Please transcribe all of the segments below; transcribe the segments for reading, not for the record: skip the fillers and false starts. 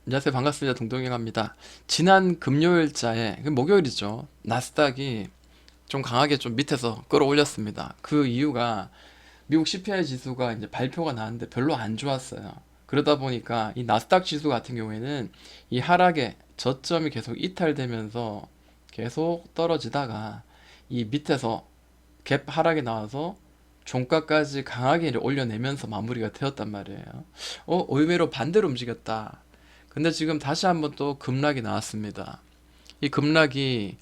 안녕하세요. 반갑습니다. 동동이갑니다. 지난 금요일자에, 목요일이죠. 나스닥이 좀 강하게 좀 밑에서 끌어올렸습니다. 그 이유가 미국 CPI 지수가 이제 발표가 나왔는데 별로 안 좋았어요. 그러다 보니까 이 나스닥 지수 같은 경우에는 이 하락의 저점이 계속 이탈되면서 계속 떨어지다가 이 밑에서 갭 하락이 나와서 종가까지 강하게 올려내면서 마무리가 되었단 말이에요. 의외로 반대로 움직였다. 근데 지금 다시 한번 또 급락이 나왔습니다. 이 급락이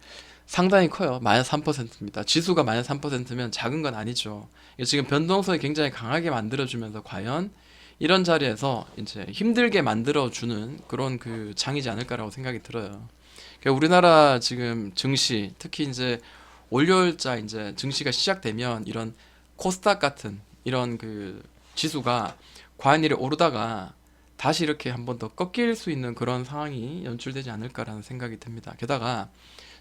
상당히 커요. 마이너스 3%입니다. 지수가 마이너스 3%면 작은 건 아니죠. 이게 지금 변동성이 굉장히 강하게 만들어주면서 과연 이런 자리에서 이제 힘들게 만들어주는 그런 그 장이지 않을까라고 생각이 들어요. 그러니까 우리나라 지금 증시, 특히 이제 월요일자 이제 증시가 시작되면 이런 코스닥 같은 이런 그 지수가 과연 이래 오르다가 다시 이렇게 한번 더 꺾일 수 있는 그런 상황이 연출되지 않을까라는 생각이 듭니다. 게다가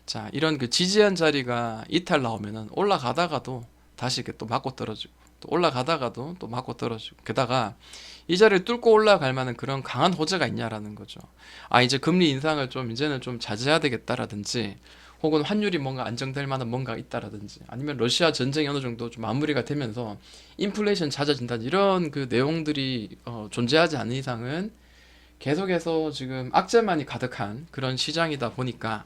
자 이런 그 지지한 자리가 이탈 나오면은 올라가다가도 다시 이렇게 또 맞고 떨어지고 또 올라가다가도 또 맞고 떨어지고 게다가 이 자리를 뚫고 올라갈 만한 그런 강한 호재가 있냐라는 거죠. 아 이제 금리 인상을 좀 이제는 좀 자제해야 되겠다라든지 혹은 환율이 뭔가 안정될 만한 뭔가 있다라든지 아니면 러시아 전쟁이 어느 정도 좀 마무리가 되면서 인플레이션 잦아진다는 이런 그 내용들이 존재하지 않는 이상은 계속해서 지금 악재만이 가득한 그런 시장이다 보니까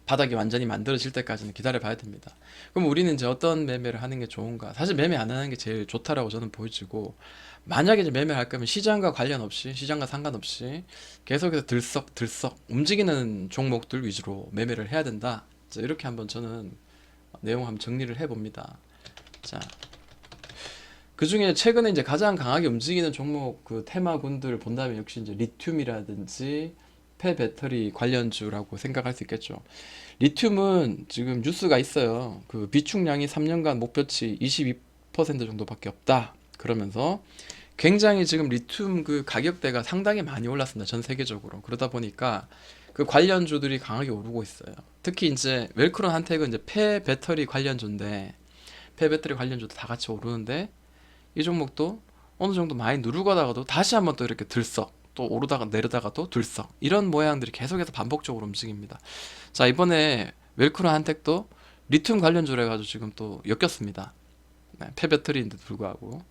바닥이 완전히 만들어질 때까지는 기다려 봐야 됩니다. 그럼 우리는 이제 어떤 매매를 하는 게 좋은가? 사실 매매 안 하는 게 제일 좋다라고 저는 보여지고, 만약에 이제 매매를 할 거면 시장과 관련 없이, 시장과 상관없이 계속해서 들썩들썩 움직이는 종목들 위주로 매매를 해야 된다. 자, 이렇게 한번 저는 내용 한번 정리를 해봅니다. 자, 그 중에 최근에 이제 가장 강하게 움직이는 종목 그 테마군들을 본다면 역시 이제 리튬이라든지 폐배터리 관련주라고 생각할 수 있겠죠. 리튬은 지금 뉴스가 있어요. 그 비축량이 3년간 목표치 22% 정도밖에 없다. 그러면서 굉장히 지금 리튬 그 가격대가 상당히 많이 올랐습니다. 전 세계적으로. 그러다 보니까 그 관련주들이 강하게 오르고 있어요. 특히 이제 웰크론 한텍은 이제 폐배터리 관련주인데 폐배터리 관련주도 다 같이 오르는데 이 종목도 어느 정도 많이 누르고 가다가도 다시 한번 또 이렇게 들썩 또 오르다가 내려다가 또 들썩 이런 모양들이 계속해서 반복적으로 움직입니다. 자 이번에 웰크론 한택도 리튬 관련주로 해가지고 지금 또 엮였습니다. 네, 폐배터리인데도 불구하고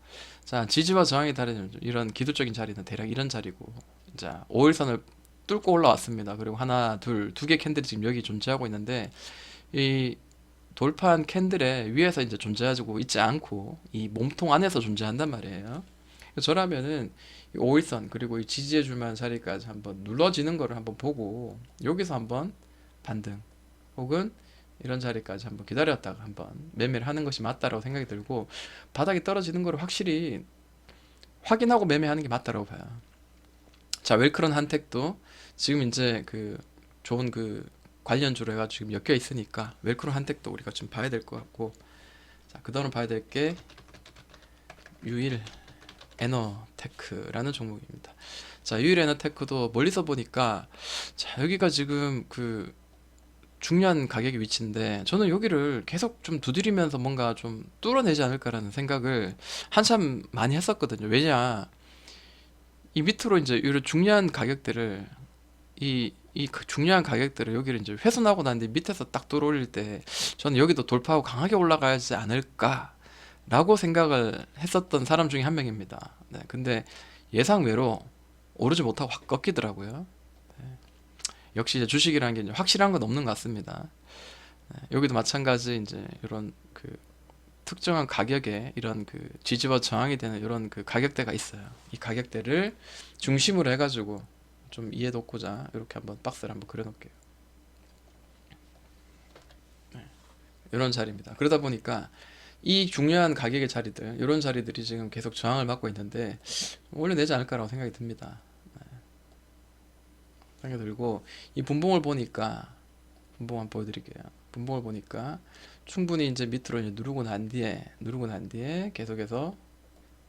자 지지와 저항이 다른 이런 기술적인 자리는 대략 이런 자리고 자 5일선을 뚫고 올라왔습니다. 그리고 하나 두 개 캔들이 지금 여기 존재하고 있는데 이 돌판 캔들의 위에서 이제 존재하고 있지 않고 이 몸통 안에서 존재한단 말이에요. 저라면은 이 5일선 그리고 이 지지해줄 만한 자리까지 한번 눌러지는 거를 한번 보고 여기서 한번 반등 혹은 이런 자리까지 한번 기다렸다가 한번 매매를 하는 것이 맞다라고 생각이 들고 바닥이 떨어지는 거를 확실히 확인하고 매매하는 게 맞다라고 봐요. 자, 웰크론 한택도 지금 이제 그 좋은 그 관련주로 해가지고 지금 엮여 있으니까 웰크론 한택도 우리가 좀 봐야 될 것 같고 자, 그다음 봐야 될 게 유일 에너테크라는 종목입니다. 자, 유일 에너테크도 멀리서 보니까 자, 여기가 지금 그 중요한 가격의 위치인데 저는 여기를 계속 좀 두드리면서 뭔가 좀 뚫어내지 않을까라는 생각을 한참 많이 했었거든요. 왜냐, 이 밑으로 이제 이런 중요한 가격들을 그 중요한 가격들을 여기를 이제 훼손하고 난 뒤 밑에서 딱 들어올릴 때 저는 여기도 돌파하고 강하게 올라가야지 않을까라고 생각을 했었던 사람 중에 한 명입니다. 네, 근데 예상외로 오르지 못하고 확 꺾이더라고요. 역시 이제 주식이라는 게 이제 확실한 건 없는 것 같습니다. 네, 여기도 마찬가지 이제 이런 그 특정한 가격에 이런 그 지지와 저항이 되는 이런 그 가격대가 있어요. 이 가격대를 중심으로 해가지고 좀 이해 돕고자 이렇게 한번 박스를 한번 그려놓을게요. 이런 자리입니다. 그러다 보니까 이 중요한 가격의 자리들, 이런 자리들이 지금 계속 저항을 받고 있는데 올려내지 않을까라고 생각이 듭니다. 생각이 들고 이 분봉을 보니까 분봉 한번 보여드릴게요. 분봉을 보니까 충분히 이제 밑으로 이제 누르고 난 뒤에 계속해서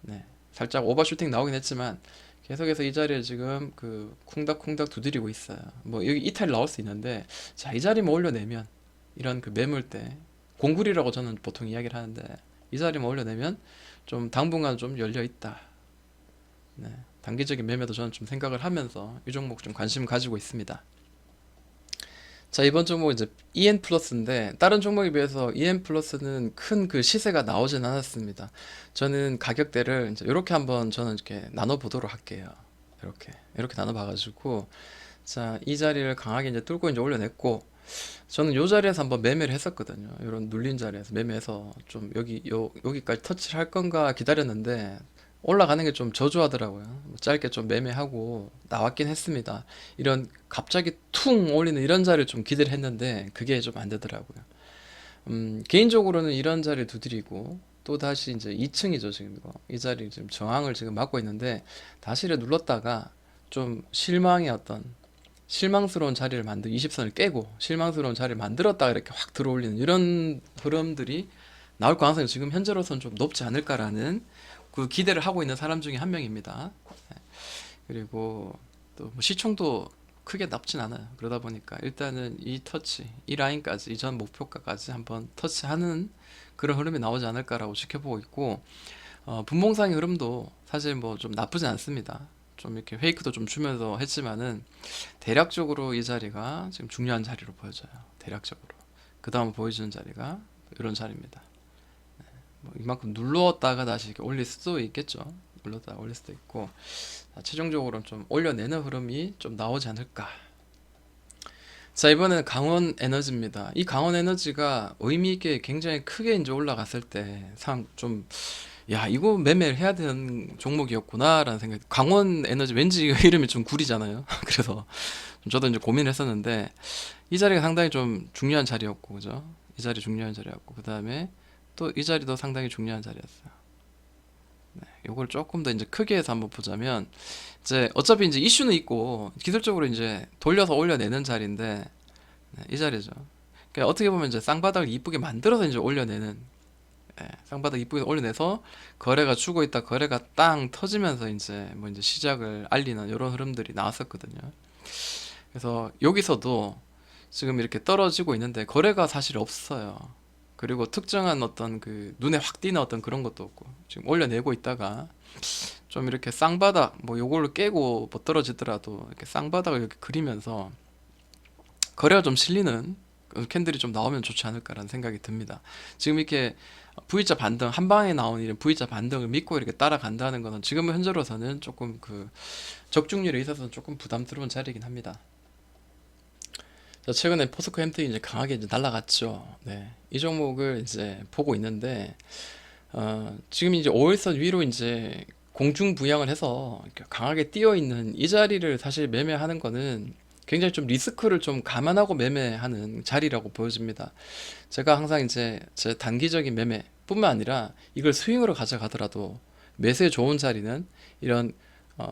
네, 살짝 오버슈팅 나오긴 했지만 계속해서 이 자리에 지금 그 쿵닥쿵닥 두드리고 있어요. 뭐 여기 이탈이 나올 수 있는데 자, 이 자리만 올려내면 이런 그 매물대 공굴이라고 저는 보통 이야기를 하는데 이 자리만 올려내면 좀 당분간 좀 열려 있다. 네, 단기적인 매매도 저는 좀 생각을 하면서 이 종목 좀 관심 가지고 있습니다. 자, 이번 종목 이제 EN 플러스인데 다른 종목에 비해서 EN 플러스는 큰 그 시세가 나오진 않았습니다. 저는 가격대를 이제 이렇게 한번 저는 이렇게 나눠 보도록 할게요. 이렇게 나눠 봐가지고 자, 이 자리를 강하게 이제 뚫고 이제 올려냈고 저는 요 자리에서 한번 매매를 했었거든요. 이런 눌린 자리에서 매매해서 좀 여기까지 터치를 할 건가 기다렸는데 올라가는 게 좀 저조하더라고요. 뭐 짧게 좀 매매하고 나왔긴 했습니다. 이런 갑자기 퉁 올리는 이런 자리를 좀 기대를 했는데 그게 좀 안 되더라고요. 개인적으로는 이런 자리를 두드리고 또 다시 이제 2층이죠 지금 이거 이 자리 지금 저항을 지금 막고 있는데 다시를 눌렀다가 좀 실망의 어떤 실망스러운 자리를 만들 20선을 깨고 실망스러운 자리를 만들었다가 이렇게 확 들어올리는 이런 흐름들이 나올 가능성이 지금 현재로서는 좀 높지 않을까라는 그 기대를 하고 있는 사람 중에 한 명입니다. 네. 그리고 또뭐 시총도 크게 낮진 않아요. 그러다 보니까 일단은 이 터치, 이 라인까지 이전 목표가까지 한번 터치하는 그런 흐름이 나오지 않을까라고 지켜보고 있고 분봉상의 흐름도 사실 뭐 좀 나쁘진 않습니다. 좀 이렇게 페이크도 좀 주면서 했지만은 대략적으로 이 자리가 지금 중요한 자리로 보여져요. 대략적으로. 그 다음 보여주는 자리가 이런 자리입니다. 뭐 이만큼 눌렀다가 다시 이렇게 올릴 수도 있겠죠. 눌렀다가 올릴 수도 있고 최종적으로는 좀 올려내는 흐름이 좀 나오지 않을까. 자, 이번에는 강원 에너지입니다. 이 강원 에너지가 의미 있게 굉장히 크게 이제 올라갔을 때 상 좀 야, 이거 매매를 해야 되는 종목이었구나라는 생각이. 강원 에너지 왠지 이름이 좀 구리잖아요. 그래서 저도 이제 고민을 했었는데 이 자리가 상당히 좀 중요한 자리였고, 그죠? 이 자리 중요한 자리였고, 그 다음에 또 이 자리도 상당히 중요한 자리였어요. 네, 요걸 조금 더 이제 크게 해서 한번 보자면 이제 어차피 이제 이슈는 있고 기술적으로 이제 돌려서 올려내는 자리인데 네, 이 자리죠. 그러니까 어떻게 보면 이제 쌍바닥을 이쁘게 만들어서 이제 올려내는 쌍바닥 이쁘게 올려내서 거래가 주고 있다 거래가 땅 터지면서 이제 뭐 이제 시작을 알리는 이런 흐름들이 나왔었거든요. 그래서 여기서도 지금 이렇게 떨어지고 있는데 거래가 사실 없어요. 그리고 특정한 어떤 그 눈에 확 띄는 어떤 그런 것도 없고 지금 올려내고 있다가 좀 이렇게 쌍바닥 뭐 요걸로 깨고 뭐 떨어지더라도 이렇게 쌍바닥을 이렇게 그리면서 거래가 좀 실리는 그 캔들이 좀 나오면 좋지 않을까라는 생각이 듭니다. 지금 이렇게 V자 반등 한 방에 나온 이런 V자 반등을 믿고 이렇게 따라간다는 것은 지금 현재로서는 조금 그 적중률에 있어서는 조금 부담스러운 자리이긴 합니다. 자, 최근에 포스코 햄텍이 이제 강하게 이제 날라갔죠. 네. 이 종목을 이제 보고 있는데 지금 이제 5일선 위로 이제 공중 부양을 해서 이렇게 강하게 뛰어 있는 이 자리를 사실 매매하는 거는 굉장히 좀 리스크를 좀 감안하고 매매하는 자리라고 보여집니다. 제가 항상 이제 제 단기적인 매매뿐만 아니라 이걸 스윙으로 가져가더라도 매수에 좋은 자리는 이런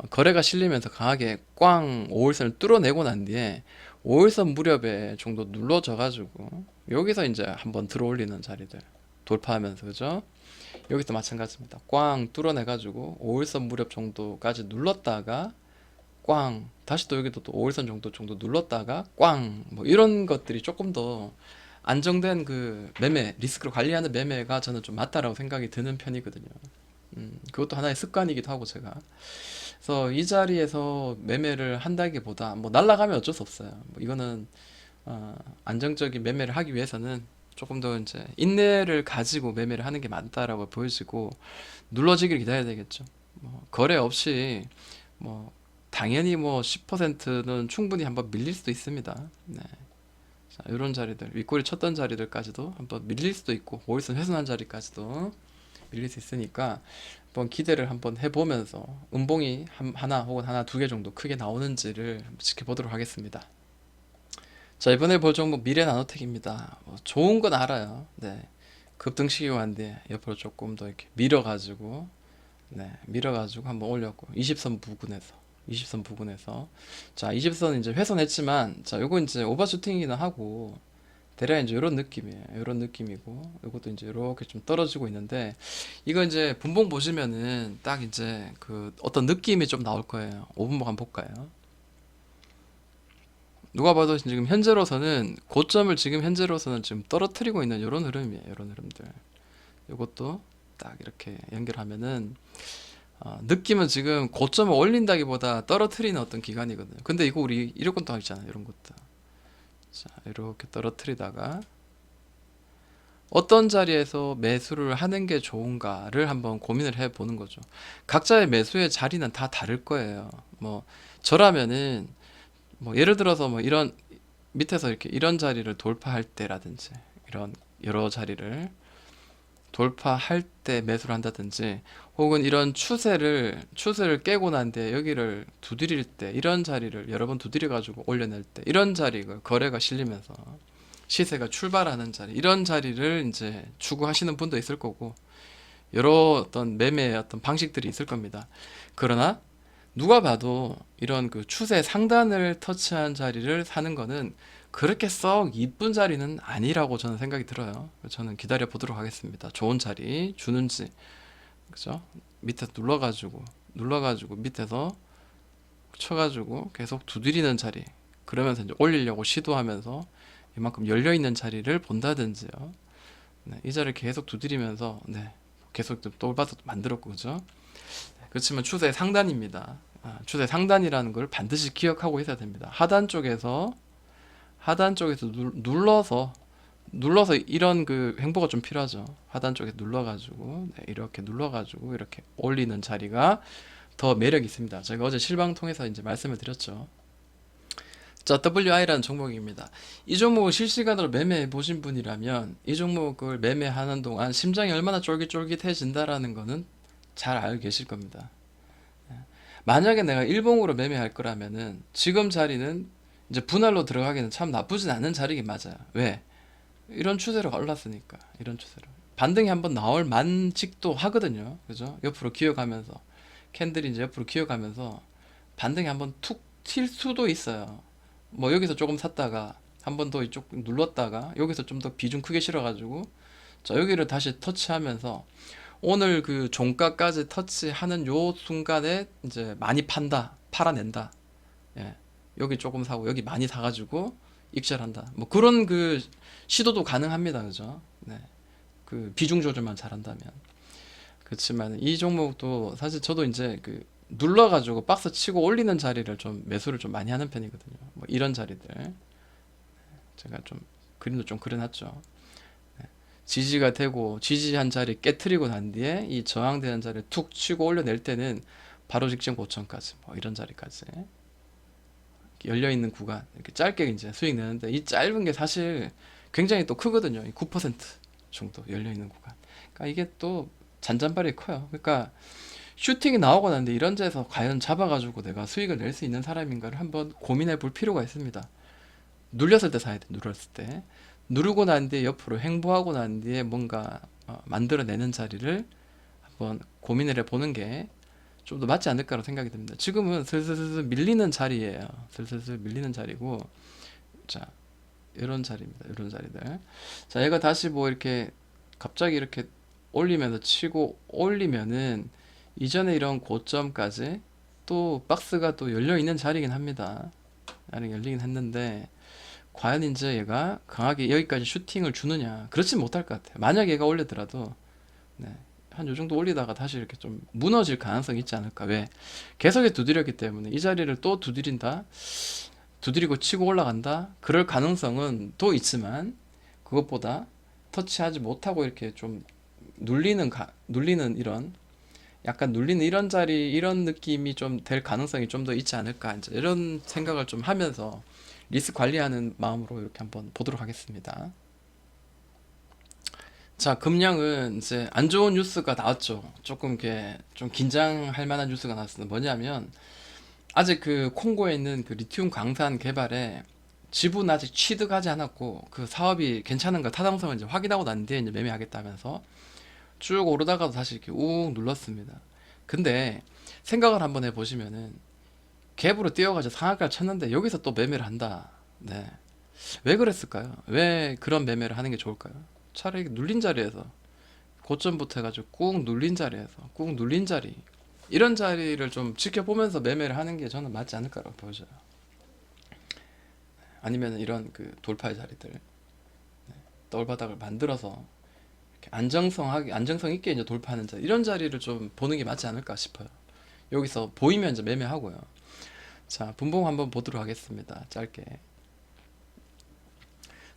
거래가 실리면서 강하게 꽝 5일선을 뚫어내고 난 뒤에 5일선 무렵에 정도 눌러져 가지고 여기서 이제 한번 들어올리는 자리들 돌파하면서 그죠? 여기도 마찬가지입니다. 꽝 뚫어내 가지고 5일선 무렵 정도까지 눌렀다가 꽝 다시 또 여기도 또 5일선 정도 눌렀다가 꽝 뭐 이런 것들이 조금 더 안정된 그 매매 리스크를 관리하는 매매가 저는 좀 맞다라고 생각이 드는 편이거든요. 그것도 하나의 습관이기도 하고 제가 그래서 이 자리에서 매매를 한다기보다 뭐 날라가면 어쩔 수 없어요. 뭐 이거는 안정적인 매매를 하기 위해서는 조금 더 이제 인내를 가지고 매매를 하는 게 맞다라고 보여지고 눌러지길 기다려야 되겠죠. 뭐 거래 없이 뭐 당연히 뭐 10%는 충분히 한번 밀릴 수도 있습니다. 네. 자, 이런 자리들 윗꼬리 쳤던 자리들까지도 한번 밀릴 수도 있고 5일선 훼손한 자리까지도 밀릴 수 있으니까 한번 기대를 한번 해보면서 음봉이 하나 혹은 하나 두 개 정도 크게 나오는지를 한번 지켜보도록 하겠습니다. 자, 이번에 볼 종목 미래나노텍입니다. 뭐 좋은 건 알아요. 네. 급등시키고 한 뒤에 옆으로 조금 더 이렇게 밀어가지고 네, 밀어가지고 한번 올렸고 20선 부근에서 자 20선 이제 훼손했지만 자 요거 이제 오버슈팅이나 하고 대략 이제 이런 느낌이에요. 이런 느낌이고 이것도 이제 이렇게 좀 떨어지고 있는데 이거 이제 분봉 보시면은 딱 이제 그 어떤 느낌이 좀 나올 거예요. 5분봉 한번 볼까요? 누가 봐도 지금 현재로서는 고점을 지금 현재로서는 지금 떨어뜨리고 있는 이런 흐름이에요. 이런 흐름들. 이것도 딱 이렇게 연결하면은 느낌은 지금 고점을 올린다기보다 떨어뜨리는 어떤 기간이거든요. 근데 이거 우리 이런 것도 하잖아요. 이런 것도. 자, 이렇게 떨어뜨리다가 어떤 자리에서 매수를 하는 게 좋은가를 한번 고민을 해 보는 거죠. 각자의 매수의 자리는 다 다를 거예요. 뭐 저라면은 뭐 예를 들어서 뭐 이런 밑에서 이렇게 이런 자리를 돌파할 때라든지 이런 여러 자리를 돌파할 때 매수를 한다든지 혹은 이런 추세를 깨고 난 뒤에 여기를 두드릴 때 이런 자리를 여러 번 두드려 가지고 올려낼 때 이런 자리가 거래가 실리면서 시세가 출발하는 자리 이런 자리를 이제 추구하시는 분도 있을 거고 여러 어떤 매매의 어떤 방식들이 있을 겁니다. 그러나 누가 봐도 이런 그 추세 상단을 터치한 자리를 사는 거는 그렇게 썩 이쁜 자리는 아니라고 저는 생각이 들어요. 저는 기다려 보도록 하겠습니다. 좋은 자리 주는지, 그죠? 밑에 눌러가지고 밑에서 쳐가지고 계속 두드리는 자리. 그러면서 이제 올리려고 시도하면서 이만큼 열려 있는 자리를 본다든지요. 네, 이 자리를 계속 두드리면서 네, 계속 또 돌봐서 만들었고, 그죠? 그렇지만 추세 상단입니다. 추세 상단이라는 걸 반드시 기억하고 있어야 됩니다. 하단 쪽에서 눌러서 이런 그 행보가 좀 필요하죠. 하단 쪽에 눌러가지고 네, 이렇게 눌러가지고 이렇게 올리는 자리가 더 매력이 있습니다. 제가 어제 실방 통해서 이제 말씀을 드렸죠. 자, WI라는 종목입니다. 이 종목을 실시간으로 매매해 보신 분이라면 이 종목을 매매하는 동안 심장이 얼마나 쫄깃쫄깃해진다라는 거는 잘 알고 계실 겁니다. 만약에 내가 일봉으로 매매할 거라면은 지금 자리는 이제 분할로 들어가기는 참 나쁘진 않은 자리긴 맞아요. 왜? 이런 추세로 올랐으니까. 이런 추세로. 반등이 한번 나올 만직도 하거든요. 그죠? 옆으로 기어가면서. 캔들이 이제 옆으로 기어가면서 반등이 한번 툭 튈 수도 있어요. 뭐 여기서 조금 샀다가 한 번 더 이쪽 눌렀다가 여기서 좀 더 비중 크게 실어가지고 자 여기를 다시 터치하면서 오늘 그 종가까지 터치하는 요 순간에 이제 많이 팔아낸다. 예. 여기 조금 사고 여기 많이 사가지고 익절한다. 뭐 그런 그 시도도 가능합니다. 그죠? 네. 그 비중 조절만 잘한다면. 그렇지만 이 종목도 사실 저도 이제 그 눌러가지고 박스 치고 올리는 자리를 좀 매수를 좀 많이 하는 편이거든요. 뭐 이런 자리들 제가 좀 그림도 좀 그려놨죠. 지지가 되고 지지한 자리 깨트리고 난 뒤에 이 저항되는 자리를 툭 치고 올려낼 때는 바로 직전 고점까지 뭐 이런 자리까지 열려 있는 구간 이렇게 짧게 이제 수익 내는데 이 짧은 게 사실 굉장히 또 크거든요. 9% 정도 열려 있는 구간. 그러니까 이게 또 잔잔발이 커요. 그러니까 슈팅이 나오고 난데 이런 데서 과연 잡아가지고 내가 수익을 낼 수 있는 사람인가를 한번 고민해 볼 필요가 있습니다. 눌렸을 때 사야 돼. 눌렀을 때. 누르고 난 뒤에 옆으로 횡보하고 난 뒤에 뭔가 만들어내는 자리를 한번 고민을 해보는 게 좀 더 맞지 않을까라고 생각이 듭니다. 지금은 슬슬슬 밀리는 자리예요. 슬슬슬 밀리는 자리고, 자, 이런 자리입니다. 이런 자리들. 자, 얘가 다시 뭐 이렇게 갑자기 이렇게 올리면서 치고 올리면은 이전에 이런 고점까지 또 박스가 또 열려 있는 자리긴 합니다. 아니 열리긴 했는데 과연 이제 얘가 강하게 여기까지 슈팅을 주느냐? 그렇진 못할 것 같아요. 만약 얘가 올리더라도 네, 한 요 정도 올리다가 다시 이렇게 좀 무너질 가능성이 있지 않을까? 왜? 계속해 두드렸기 때문에 이 자리를 또 두드린다, 두드리고 치고 올라간다. 그럴 가능성은 또 있지만 그것보다 터치하지 못하고 이렇게 좀 눌리는 이런 약간 눌리는 이런 자리 이런 느낌이 좀 될 가능성이 좀 더 있지 않을까 이제 이런 생각을 좀 하면서 리스크 관리하는 마음으로 이렇게 한번 보도록 하겠습니다. 자, 금량은 이제 안 좋은 뉴스가 나왔죠. 조금 이렇게 좀 긴장할 만한 뉴스가 나왔습니다. 뭐냐면 아직 그 콩고에 있는 그 리튬 광산 개발에 지분 아직 취득하지 않았고 그 사업이 괜찮은가 타당성을 이제 확인하고 난 뒤에 이제 매매하겠다면서 쭉 오르다가도 다시 이렇게 욱 눌렀습니다. 근데 생각을 한번 해보시면은 갭으로 뛰어가지고 상한가를 쳤는데 여기서 또 매매를 한다. 네. 왜 그랬을까요? 왜 그런 매매를 하는 게 좋을까요? 차라리 눌린 자리에서 고점부터 해가지고 꾹 눌린 자리에서 꾹 눌린 자리 이런 자리를 좀 지켜보면서 매매를 하는 게 저는 맞지 않을까라고 보여져요. 아니면 이런 그 돌파의 자리들 네. 떨바닥을 만들어서 안정성 있게 이제 돌파하는 자리, 이런 자리를 좀 보는 게 맞지 않을까 싶어요. 여기서 보이면 이제 매매하고요. 자, 분봉 한번 보도록 하겠습니다. 짧게.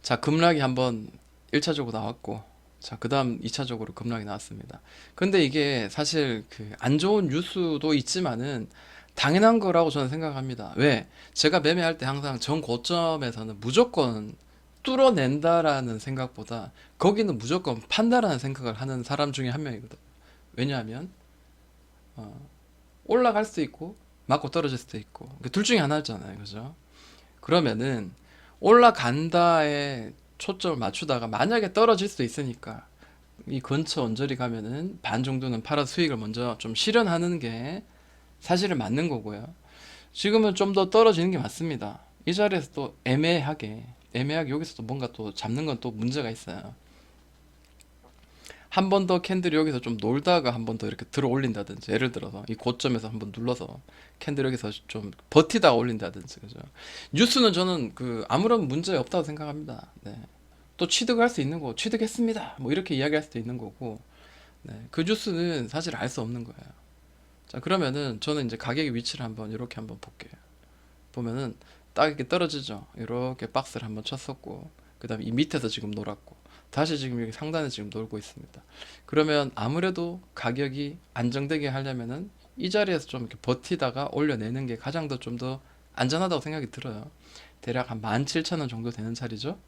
자, 급락이 한번 1차적으로 나왔고, 자, 그 다음 2차적으로 급락이 나왔습니다. 근데 이게 사실 그 안 좋은 뉴스도 있지만은 당연한 거라고 저는 생각합니다. 왜? 제가 매매할 때 항상 전 고점에서는 무조건 뚫어낸다라는 생각보다 거기는 무조건 판다라는 생각을 하는 사람 중에 한 명이거든. 왜냐하면 어, 올라갈 수도 있고 맞고 떨어질 수도 있고 둘 중에 하나잖아요, 그죠? 그러면은 올라간다에 초점을 맞추다가 만약에 떨어질 수도 있으니까 이 근처 언저리 가면은 반 정도는 팔아 수익을 먼저 좀 실현하는 게 사실은 맞는 거고요. 지금은 좀 더 떨어지는 게 맞습니다. 이 자리에서 또 애매하게 여기서 또 뭔가 또 잡는 건 또 문제가 있어요. 한 번 더 캔들이 여기서 좀 놀다가 한 번 더 이렇게 들어 올린다든지, 예를 들어서 이 고점에서 한 번 눌러서 캔들 여기서 좀 버티다가 올린다든지, 그죠? 뉴스는 저는 그 아무런 문제 없다고 생각합니다. 네. 또 취득할 수 있는 거, 취득했습니다, 뭐 이렇게 이야기할 수도 있는 거고, 네. 그 뉴스는 사실 알 수 없는 거예요. 자, 그러면은 저는 이제 가격의 위치를 한번 이렇게 한번 볼게요. 보면은 딱 이렇게 떨어지죠. 이렇게 박스를 한번 쳤었고, 그 다음에 이 밑에서 지금 놀았고, 다시 지금 여기 상단에 지금 놀고 있습니다. 그러면 아무래도 가격이 안정되게 하려면은 이 자리에서 좀 이렇게 버티다가 올려내는 게 가장 더 좀 더 안전하다고 생각이 들어요. 대략 한 17,000원 정도 되는 자리죠.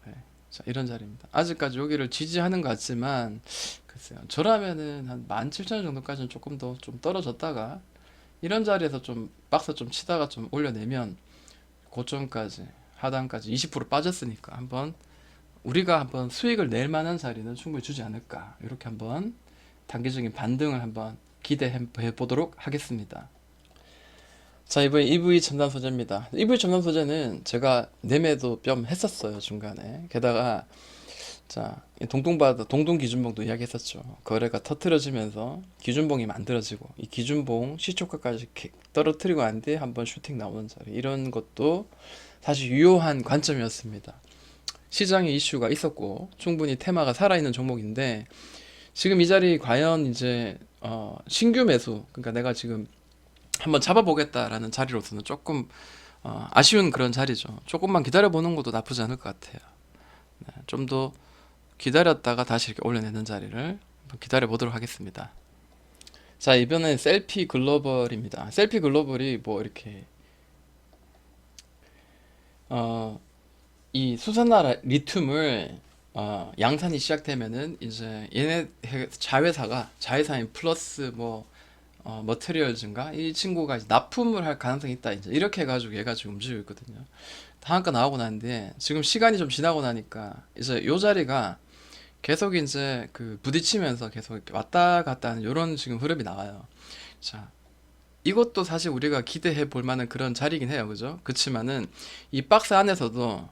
네. 자, 이런 자리입니다. 아직까지 여기를 지지하는 것 같지만, 글쎄요. 저라면은 한 17,000원 정도까지는 조금 더 좀 떨어졌다가 이런 자리에서 좀 박스 좀 치다가 좀 올려내면 고점까지 하단까지 20% 빠졌으니까 우리가 한번 수익을 낼 만한 자리는 충분히 주지 않을까, 이렇게 한번 단기적인 반등을 한번 기대해 보도록 하겠습니다. 자, 이번에 EV 첨단 소재입니다. EV 첨단 소재는 제가 매매도 좀 했었어요, 중간에. 게다가 자, 동동 기준봉도 이야기했었죠. 거래가 터트려지면서 기준봉이 만들어지고 이 기준봉 시초가까지 이렇게 떨어뜨리고 난 뒤에 한번 슈팅 나오는 자리, 이런 것도 사실 유효한 관점이었습니다. 시장에 이슈가 있었고 충분히 테마가 살아있는 종목인데, 지금 이 자리 과연 이제 신규 매수, 그러니까 내가 지금 한번 잡아보겠다라는 자리로서는 조금 아쉬운 그런 자리죠. 조금만 기다려보는 것도 나쁘지 않을 것 같아요. 좀 더 기다렸다가 다시 이렇게 올려내는 자리를 한번 기다려 보도록 하겠습니다. 자, 이번엔 셀피 글로벌입니다. 셀피 글로벌이 뭐 이렇게 어, 이 수산화 리튬을 양산이 시작되면은 이제 얘네 자회사인 플러스 뭐 머테리얼즈인가 이 친구가 이제 납품을 할 가능성이 있다, 이제 이렇게 해가지고 얘가 지금 움직이고 있거든요. 하한가 나오고 나는데 지금 시간이 좀 지나고 나니까 이제 요 자리가 계속 이제 그 부딪히면서 계속 이렇게 왔다 갔다 하는 이런 지금 흐름이 나와요. 자, 이것도 사실 우리가 기대해 볼 만한 그런 자리긴 해요, 그죠? 그치만은 이 박스 안에서도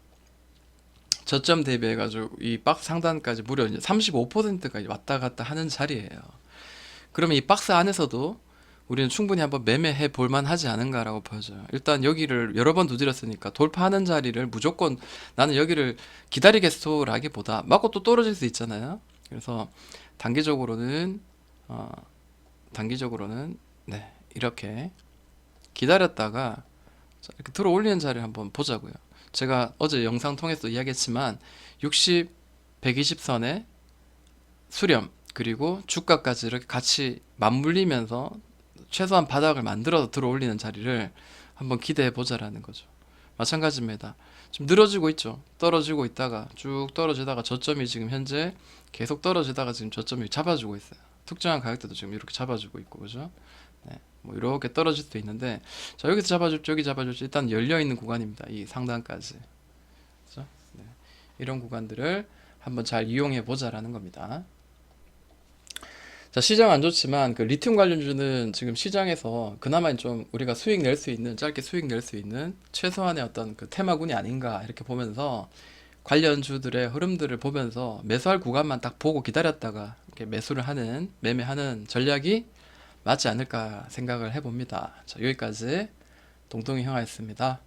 저점 대비해가지고 이 박스 상단까지 무려 이제 35%까지 왔다 갔다 하는 자리예요. 그러면 이 박스 안에서도 우리는 충분히 한번 매매해 볼 만하지 않은가라고 보여져요. 일단 여기를 여러 번 두드렸으니까 돌파하는 자리를 무조건 나는 여기를 기다리겠소라기보다 맞고 또 떨어질 수 있잖아요. 그래서 단기적으로는 어, 단기적으로는 네, 이렇게 기다렸다가 이렇게 들어 올리는 자리를 한번 보자고요. 제가 어제 영상 통해서 이야기했지만 60, 120선에 수렴 그리고 주가까지 이렇게 같이 맞물리면서 최소한 바닥을 만들어서 들어 올리는 자리를 한번 기대해 보자라는 거죠. 마찬가지입니다. 지금 늘어지고 있죠. 떨어지고 있다가 쭉 떨어지다가 저점이 지금 현재 계속 떨어지다가 지금 저점이 잡아주고 있어요. 특정한 가격대도 지금 이렇게 잡아주고 있고, 그죠? 네, 뭐 이렇게 떨어질 수도 있는데, 자, 여기서 잡아줄지 여기 잡아줄지 일단 열려 있는 구간입니다. 이 상단까지, 그죠? 네, 이런 구간들을 한번 잘 이용해 보자라는 겁니다. 자, 시장 안 좋지만 그 리튬 관련주는 지금 시장에서 그나마 좀 우리가 수익 낼 수 있는, 짧게 수익 낼 수 있는 최소한의 어떤 그 테마군이 아닌가, 이렇게 보면서 관련주들의 흐름들을 보면서 매수할 구간만 딱 보고 기다렸다가 이렇게 매매하는 전략이 맞지 않을까 생각을 해봅니다. 자, 여기까지 동동이 형아였습니다.